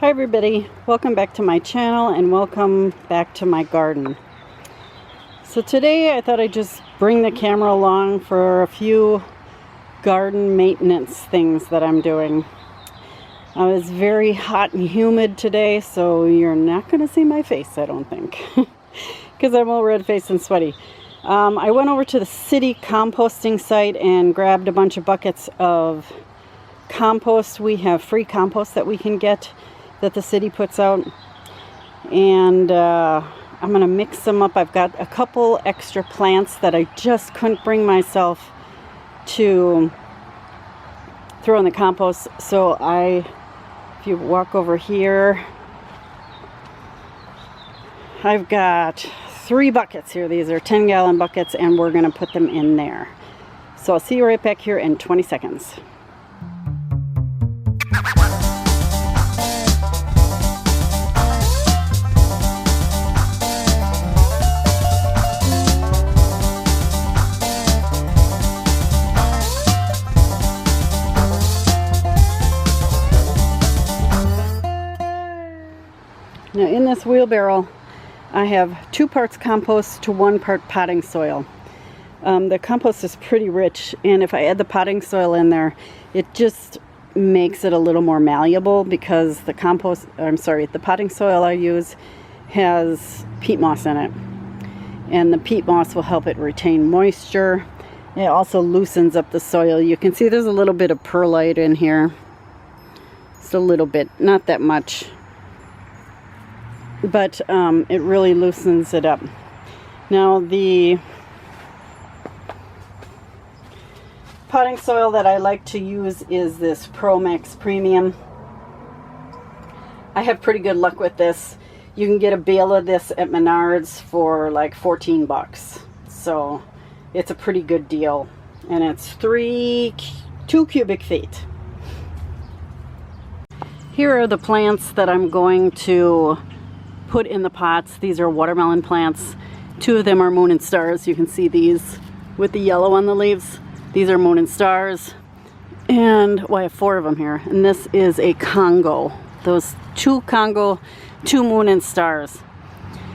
Hi everybody, welcome back to my channel and welcome back to my garden. So today I thought I'd just bring the camera along for a few garden maintenance things that I'm doing. It's very hot and humid today, so you're not going to see my face, I don't think, because I'm all red-faced and sweaty. I went over to the city composting site and grabbed a bunch of buckets of compost. We have free compost that we can get that the city puts out, and I'm gonna mix them up. I've got a couple extra plants that I just couldn't bring myself to throw in the compost, so if you walk over here, I've got 3 buckets here. These are 10-gallon buckets, and we're gonna put them in there. So I'll see you right back here in 20 seconds. Now in this wheelbarrow, I have 2 parts compost to 1 part potting soil. The compost is pretty rich, and if I add the potting soil in there, it just makes it a little more malleable because the potting soil I use has peat moss in it. And the peat moss will help it retain moisture. It also loosens up the soil. You can see there's a little bit of perlite in here. Just a little bit, not that much. But it really loosens it up. Now the potting soil that I like to use is this Pro Max Premium. I have pretty good luck with this. You can get a bale of this at Menards for like 14 bucks. So it's a pretty good deal. And it's 2 cubic feet. Here are the plants that I'm going to put in the pots. These are watermelon plants. 2 of them are moon and stars. You can see these with the yellow on the leaves. These are moon and stars. And well, I have 4 of them here. And this is a Congo. Those 2 Congo, 2 moon and stars.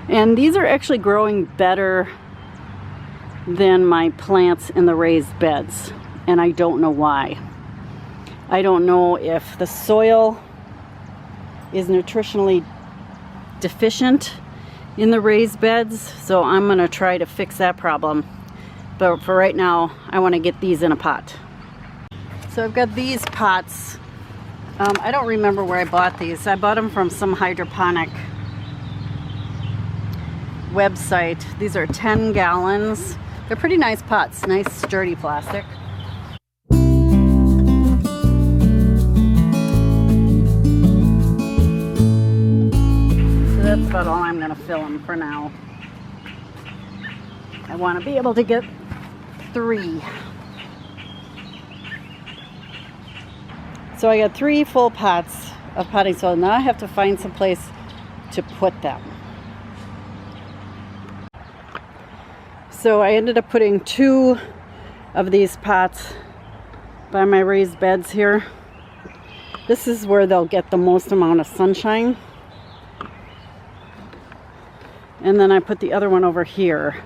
And these are actually growing better than my plants in the raised beds. And I don't know why. I don't know if the soil is nutritionally deficient in the raised beds, so I'm going to try to fix that problem. But for right now, I want to get these in a pot. So I've got these pots. I don't remember where I bought these. I bought them from some hydroponic website. These are 10 gallons. They're pretty nice pots, nice sturdy plastic. That's about all I'm going to fill them for now. I want to be able to get 3. So I got 3 full pots of potting soil. Now I have to find some place to put them. So I ended up putting 2 of these pots by my raised beds here. This is where they'll get the most amount of sunshine. And then I put the other one over here.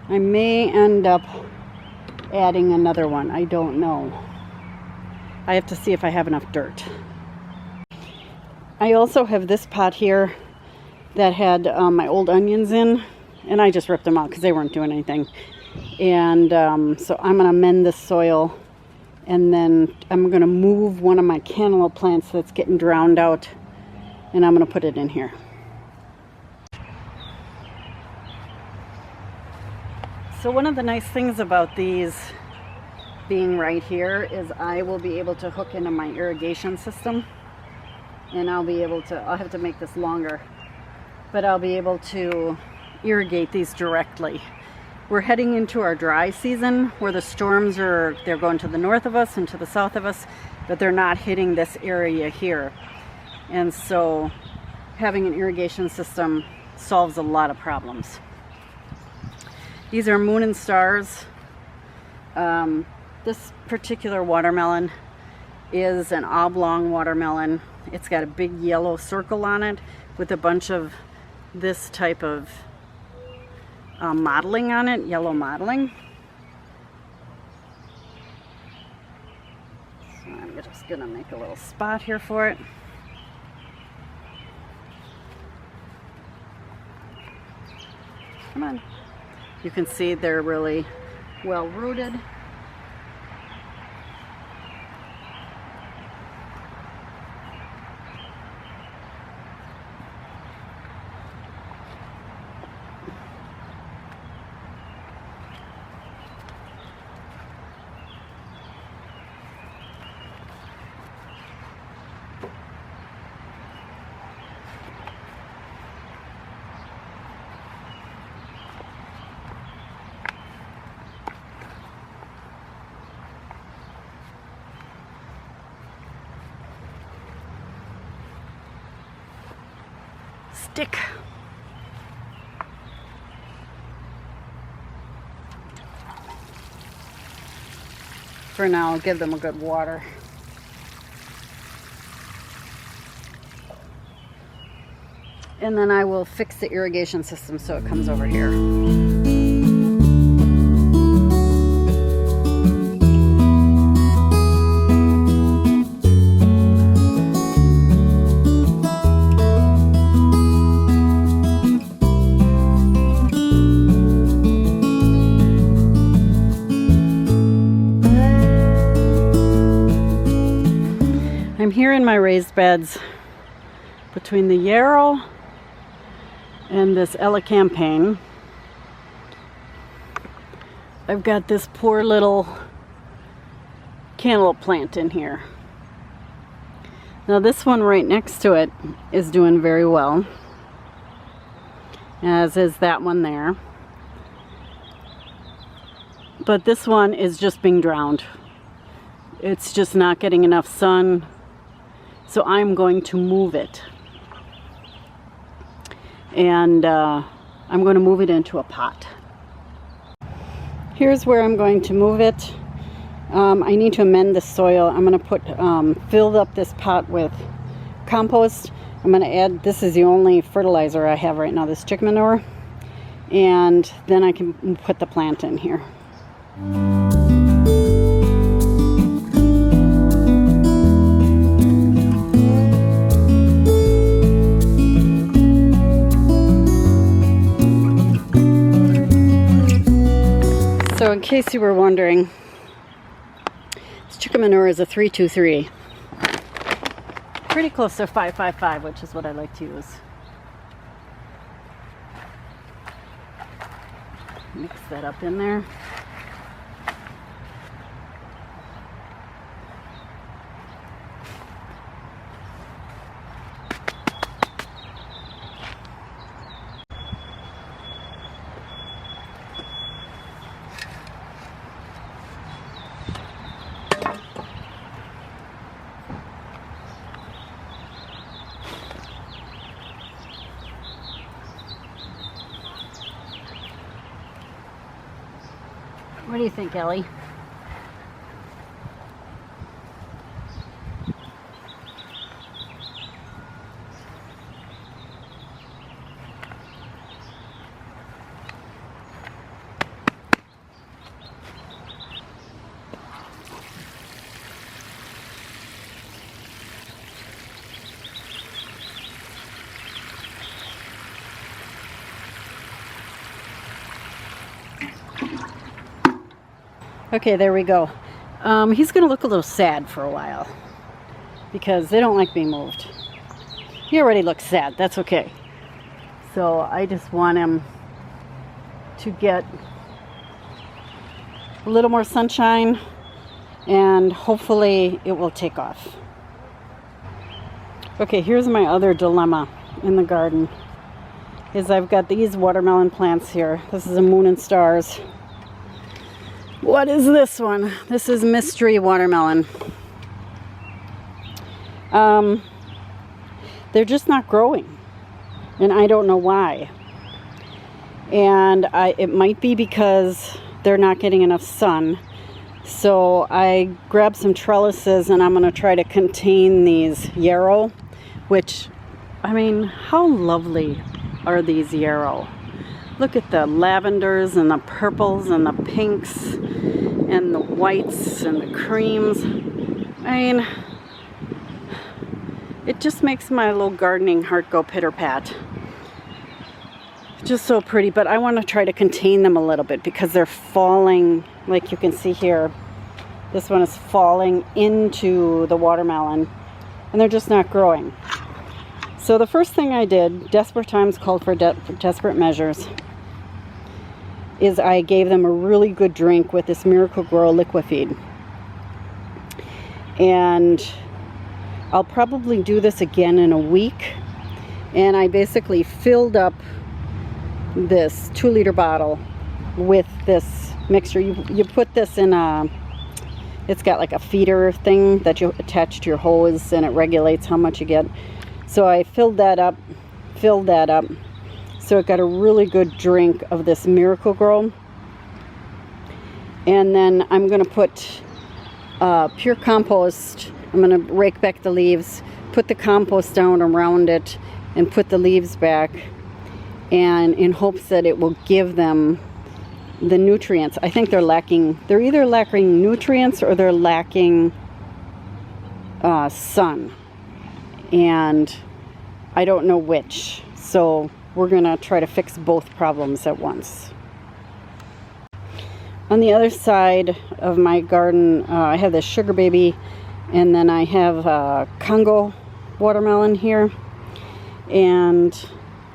I may end up adding another one. I don't know. I have to see if I have enough dirt. I also have this pot here that had my old onions in, and I just ripped them out because they weren't doing anything. And so I'm going to mend the soil, and then I'm going to move one of my cantaloupe plants that's getting drowned out, and I'm going to put it in here. So one of the nice things about these being right here is I will be able to hook into my irrigation system, and I'll have to make this longer, but I'll be able to irrigate these directly. We're heading into our dry season where the storms they're going to the north of us and to the south of us, but they're not hitting this area here. And so having an irrigation system solves a lot of problems. These are moon and stars. This particular watermelon is an oblong watermelon. It's got a big yellow circle on it with a bunch of this type of mottling on it, yellow mottling. So I'm just gonna make a little spot here for it. Come on. You can see they're really well rooted. Stick. For now, I'll give them a good water. And then I will fix the irrigation system so it comes over here. I'm here in my raised beds between the yarrow and this elecampane. I've got this poor little cantaloupe plant in here. Now this one right next to it is doing very well, as is that one there. But this one is just being drowned. It's just not getting enough sun. So I'm going to move it. And I'm going to move it into a pot. Here's where I'm going to move it. I need to amend the soil. I'm going to fill up this pot with compost. I'm going to add, this is the only fertilizer I have right now, this chicken manure. And then I can put the plant in here. So in case you were wondering, this chicken manure is a 323. Pretty close to 555, which is what I like to use. Mix that up in there. What do you think, Ellie? Okay, there we go. He's going to look a little sad for a while because they don't like being moved. He already looks sad. That's okay. So I just want him to get a little more sunshine and hopefully it will take off. Okay, here's my other dilemma in the garden. Is I've got these watermelon plants here. This is a moon and stars. What is this one? This is mystery watermelon. They're just not growing, and I don't know why. And it might be because they're not getting enough sun. So I grabbed some trellises and I'm going to try to contain these yarrow, which, I mean, how lovely are these yarrow? Look at the lavenders and the purples and the pinks and the whites and the creams. I mean, it just makes my little gardening heart go pitter-pat. Just so pretty, but I want to try to contain them a little bit because they're falling, like you can see here. This one is falling into the watermelon and they're just not growing. So the first thing I did, desperate times called for desperate measures, is I gave them a really good drink with this Miracle-Gro liquifeed. And I'll probably do this again in a week. And I basically filled up this 2-liter bottle with this mixture. You put this in a, it's got like a feeder thing that you attach to your hose and it regulates how much you get. So I filled that up. So it got a really good drink of this Miracle-Gro. And then I'm going to put pure compost. I'm going to rake back the leaves, put the compost down around it, and put the leaves back. And in hopes that it will give them the nutrients. I think they're either lacking nutrients or they're lacking sun. And I don't know which. So we're going to try to fix both problems at once. On the other side of my garden, I have this sugar baby, and then I have a Congo watermelon here. And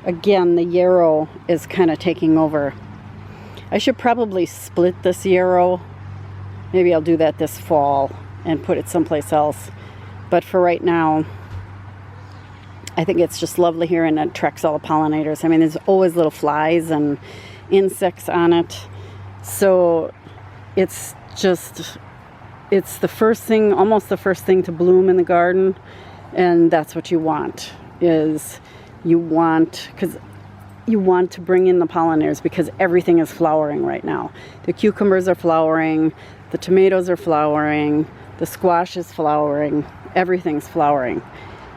again, the yarrow is kind of taking over. I should probably split this yarrow. Maybe I'll do that this fall and put it someplace else. But for right now, I think it's just lovely here and it attracts all the pollinators. I mean, there's always little flies and insects on it. So it's the first thing, almost the first thing to bloom in the garden. And that's what you want, is you want to bring in the pollinators because everything is flowering right now. The cucumbers are flowering, the tomatoes are flowering, the squash is flowering, everything's flowering.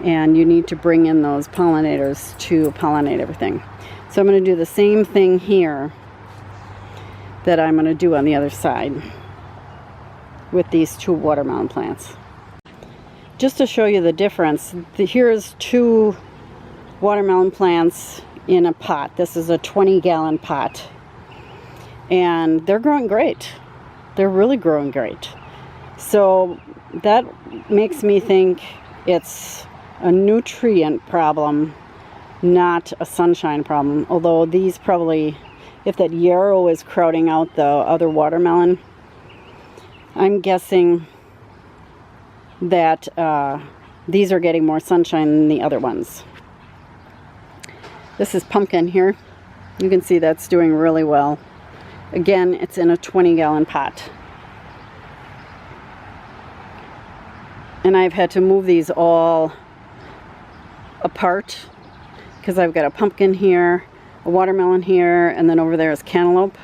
And you need to bring in those pollinators to pollinate everything. So I'm going to do the same thing here that I'm going to do on the other side with these 2 watermelon plants. Just to show you the difference, here's 2 watermelon plants in a pot. This is a 20-gallon pot. And they're growing great. They're really growing great. So that makes me think it's a nutrient problem, not a sunshine problem. Although these probably, if that yarrow is crowding out the other watermelon, I'm guessing that these are getting more sunshine than the other ones. This is pumpkin here. You can see that's doing really well. Again, it's in a 20-gallon pot. And I've had to move these all apart because I've got a pumpkin here, a watermelon here, and then over there is cantaloupe.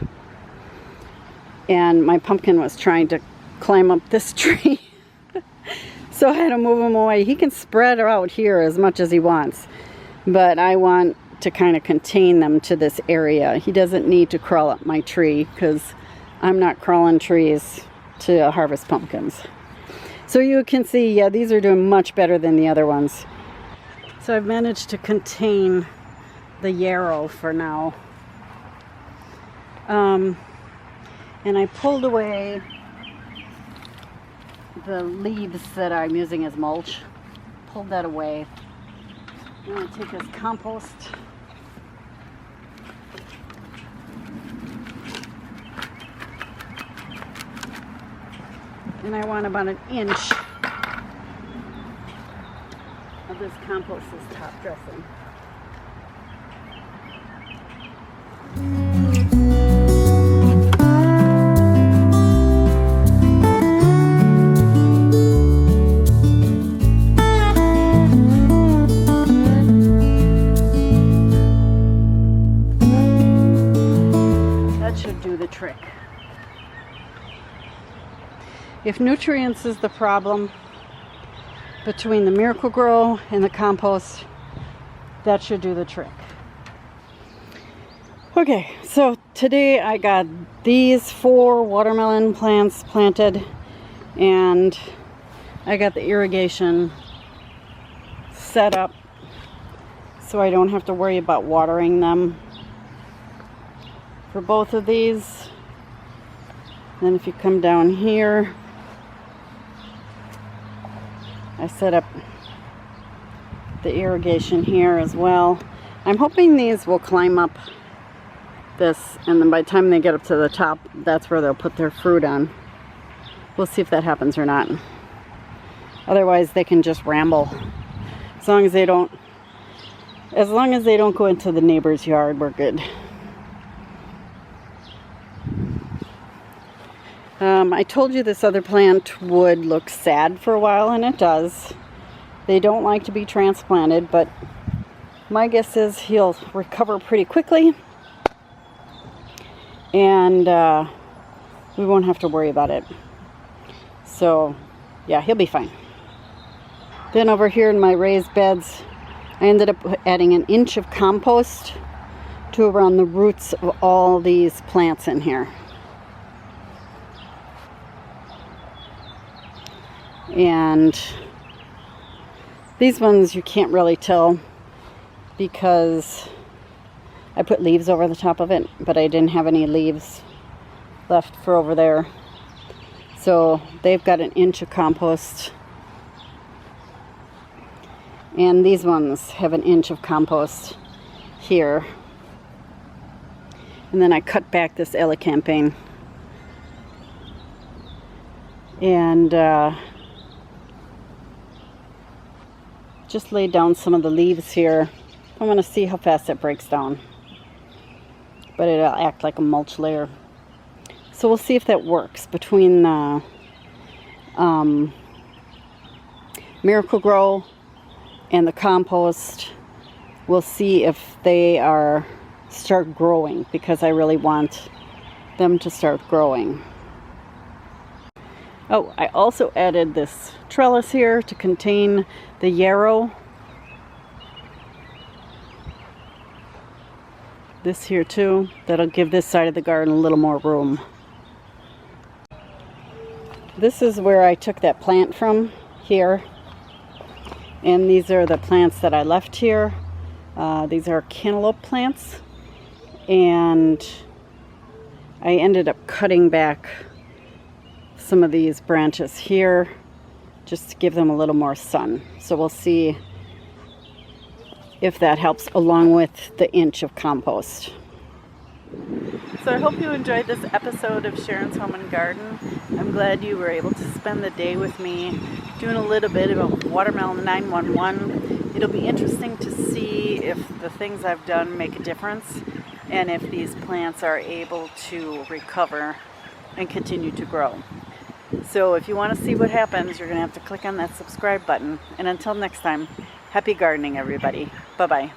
And my pumpkin was trying to climb up this tree. So I had to move him away. He can spread out here as much as he wants, but I want to kind of contain them to this area. He doesn't need to crawl up my tree because I'm not crawling trees to harvest pumpkins. So you can see, yeah, these are doing much better than the other ones. So I've managed to contain the yarrow for now. And I pulled away the leaves that I'm using as mulch. Pulled that away. I'm going to take this compost. And I want about 1 inch of this compost as top dressing. That should do the trick. If nutrients is the problem between the Miracle-Gro and the compost, that should do the trick. Okay, so today I got these 4 watermelon plants planted, and I got the irrigation set up so I don't have to worry about watering them for both of these. Then if you come down here, I set up the irrigation here as well. I'm hoping these will climb up this, and then by the time they get up to the top, that's where they'll put their fruit on. We'll see if that happens or not. Otherwise they can just ramble. As long as they don't go into the neighbor's yard, we're good. I told you this other plant would look sad for a while, and it does. They don't like to be transplanted, but my guess is he'll recover pretty quickly, and we won't have to worry about it. So yeah, he'll be fine. Then over here in my raised beds, I ended up adding an inch of compost to around the roots of all these plants in here. And these ones you can't really tell because I put leaves over the top of it, but I didn't have any leaves left for over there. So they've got an inch of compost. And these ones have an inch of compost here. And then I cut back this elecampane. And just laid down some of the leaves here. I want to see how fast it breaks down. But it'll act like a mulch layer. So we'll see if that works between the Miracle-Gro and the compost. We'll see if they start growing, because I really want them to start growing. Oh, I also added this trellis here to contain the yarrow. This here too. That'll give this side of the garden a little more room. This is where I took that plant from, here. And these are the plants that I left here. These are cantaloupe plants. And I ended up cutting back some of these branches here just to give them a little more sun. So we'll see if that helps, along with the inch of compost. So I hope you enjoyed this episode of Sharon's Home and Garden. I'm glad you were able to spend the day with me doing a little bit about Watermelon 911. It'll be interesting to see if the things I've done make a difference, and if these plants are able to recover and continue to grow. So if you want to see what happens, you're going to have to click on that subscribe button. And until next time, happy gardening, everybody. Bye-bye.